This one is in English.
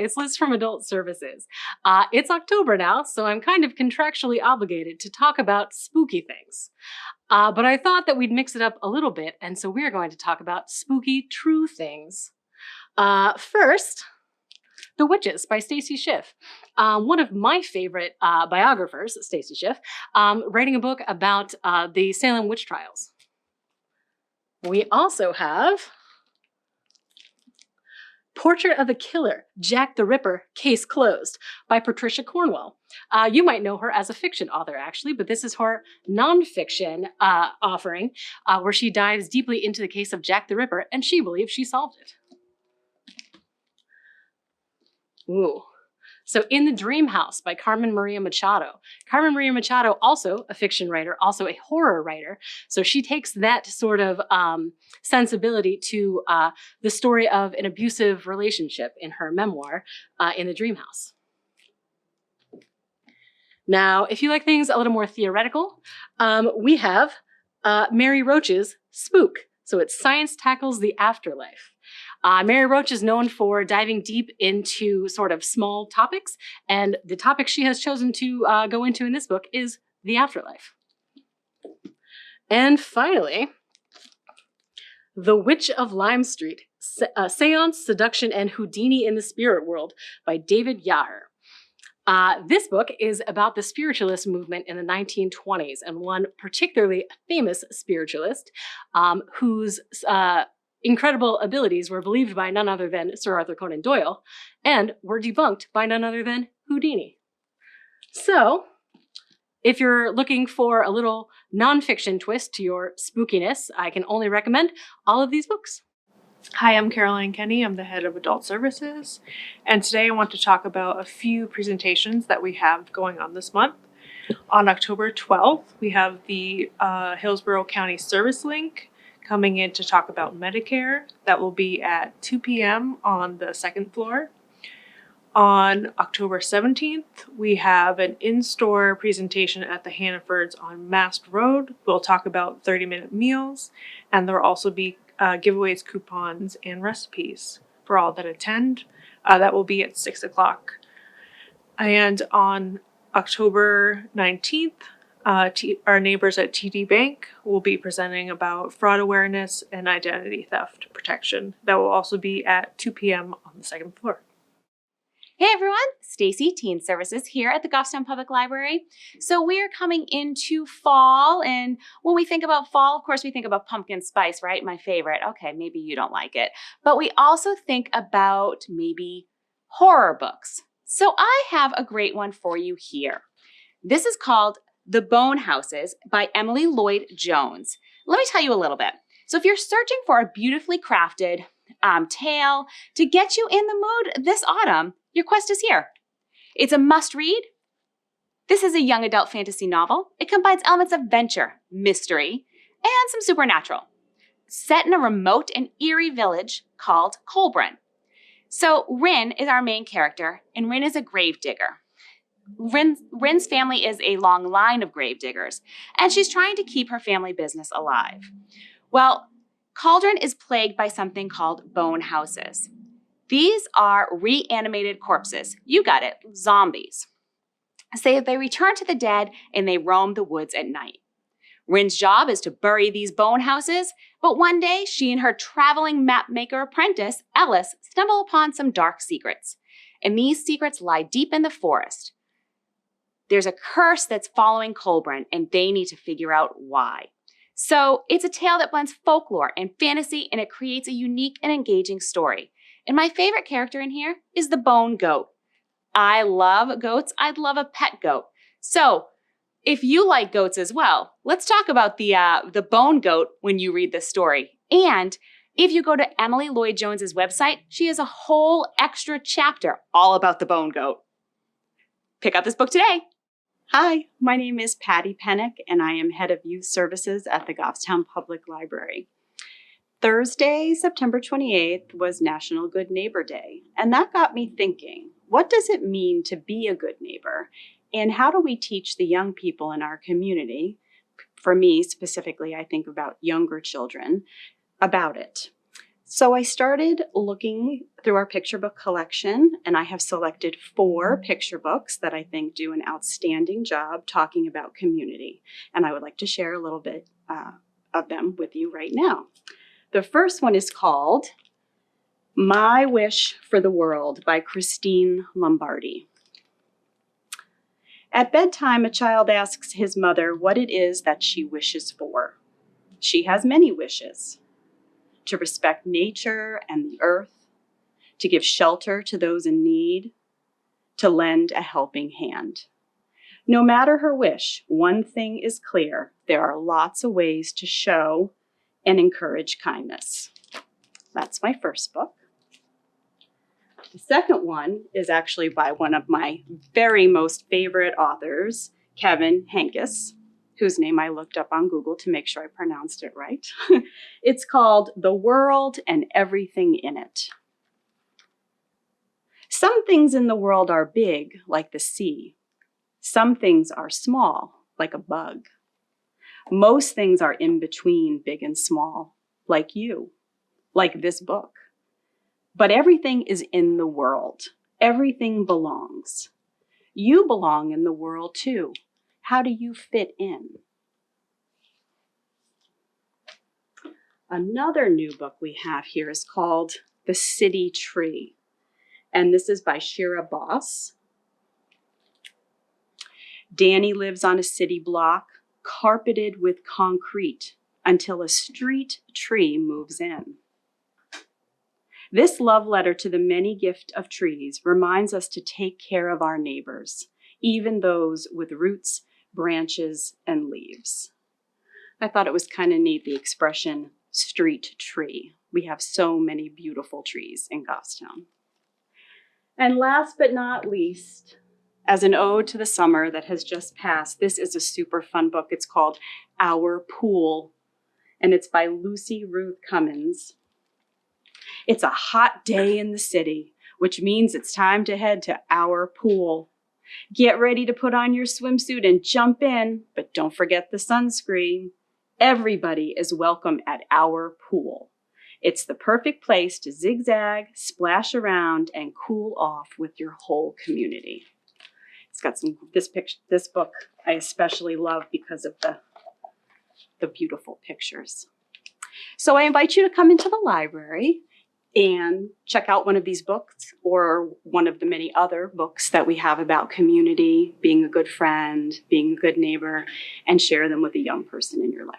it's Liz from Adult Services. It's October now, so I'm kind of contractually obligated to talk about spooky things. But I thought that we'd mix it up a little bit, and so we're going to talk about spooky true things. First, The Witches by Stacy Schiff. One of my favorite biographers, Stacy Schiff, writing a book about the Salem witch trials. We also have Portrait of a Killer, Jack the Ripper, Case Closed by Patricia Cornwell. You might know her as a fiction author, actually, but this is her nonfiction offering where she dives deeply into the case of Jack the Ripper, and she believes she solved it. Ooh. So In the Dream House by Carmen Maria Machado. Carmen Maria Machado, also a fiction writer, also a horror writer. So she takes that sort of sensibility to the story of an abusive relationship in her memoir, In the Dream House. Now, if you like things a little more theoretical, we have Mary Roach's Spook. So it's Science Tackles the Afterlife. Mary Roach is known for diving deep into sort of small topics, and the topic she has chosen to go into in this book is the afterlife. And finally, The Witch of Lime Street, Seance, Seduction, and Houdini in the Spirit World by David Yaher. This book is about the spiritualist movement in the 1920s, and one particularly famous spiritualist whose incredible abilities were believed by none other than Sir Arthur Conan Doyle, and were debunked by none other than Houdini. So, if you're looking for a little nonfiction twist to your spookiness, I can only recommend all of these books. Hi, I'm Caroline Kenny. I'm the head of Adult Services, and today I want to talk about a few presentations that we have going on this month. On October 12th, we have the Hillsborough County Service Link coming in to talk about Medicare. That will be at 2 p.m. on the second floor. On October 17th, we have an in-store presentation at the Hannafords on Mast Road. We'll talk about 30-minute meals, and there will also be giveaways, coupons, and recipes for all that attend. That will be at 6 o'clock. And on October 19th, our neighbors at TD Bank will be presenting about fraud awareness and identity theft protection. That will also be at 2 p.m. on the second floor. Hey everyone, Stacy, Teen Services here at the Goffstown Public Library. So we are coming into fall, and when we think about fall, of course we think about pumpkin spice, right? My favorite. Okay, maybe you don't like it. But we also think about maybe horror books. So I have a great one for you here. This is called The Bone Houses by Emily Lloyd Jones. Let me tell you a little bit. So if you're searching for a beautifully crafted tale to get you in the mood this autumn, your quest is here. It's a must-read. This is a young adult fantasy novel. It combines elements of adventure, mystery, and some supernatural. Set in a remote and eerie village called Colburn. So Rin is our main character, and Rin is a gravedigger. Rin's family is a long line of gravediggers, and she's trying to keep her family business alive. Well, Cauldron is plagued by something called bone houses. These are reanimated corpses. You got it, zombies. Say they return to the dead and they roam the woods at night. Rin's job is to bury these bone houses, but one day she and her traveling mapmaker apprentice, Ellis, stumble upon some dark secrets. And these secrets lie deep in the forest. There's a curse that's following Colburn, and they need to figure out why. So it's a tale that blends folklore and fantasy, and it creates a unique and engaging story. And my favorite character in here is the bone goat. I love goats. I'd love a pet goat. So if you like goats as well, let's talk about the bone goat when you read this story. And if you go to Emily Lloyd Jones's website, she has a whole extra chapter all about the bone goat. Pick up this book today. Hi, my name is Patty Pennick, and I am head of youth services at the Goffstown Public Library. Thursday, September 28th was National Good Neighbor Day, and that got me thinking, what does it mean to be a good neighbor, and how do we teach the young people in our community, for me specifically, I think about younger children, about it. So I started looking through our picture book collection, and I have selected 4 picture books that I think do an outstanding job talking about community. And I would like to share a little bit of them with you right now. The first one is called My Wish for the World by Christine Lombardi. At bedtime, a child asks his mother what it is that she wishes for. She has many wishes: to respect nature and the earth, to give shelter to those in need, to lend a helping hand. No matter her wish, one thing is clear: there are lots of ways to show and encourage kindness. That's my first book. The second one is actually by one of my very most favorite authors, Kevin Henkes, whose name I looked up on Google to make sure I pronounced it right. It's called The World and Everything in It. Some things in the world are big, like the sea. Some things are small, like a bug. Most things are in between big and small, like you, like this book. But everything is in the world. Everything belongs. You belong in the world too. How do you fit in? Another new book we have here is called The City Tree, and this is by Shira Boss. Danny lives on a city block carpeted with concrete until a street tree moves in. This love letter to the many gift of trees reminds us to take care of our neighbors, even those with roots, branches, and leaves. I thought it was kind of neat, the expression street tree. We have so many beautiful trees in Goffstown. And last but not least, as an ode to the summer that has just passed, this is a super fun book. It's called Our Pool, and it's by Lucy Ruth Cummins. It's a hot day in the city, which means it's time to head to our pool. Get ready to put on your swimsuit and jump in, but don't forget the sunscreen. Everybody is welcome at our pool. It's the perfect place to zigzag, splash around, and cool off with your whole community. It's got this book I especially love because of the beautiful pictures. So I invite you to come into the library and check out one of these books or one of the many other books that we have about community, being a good friend, being a good neighbor, and share them with a young person in your life.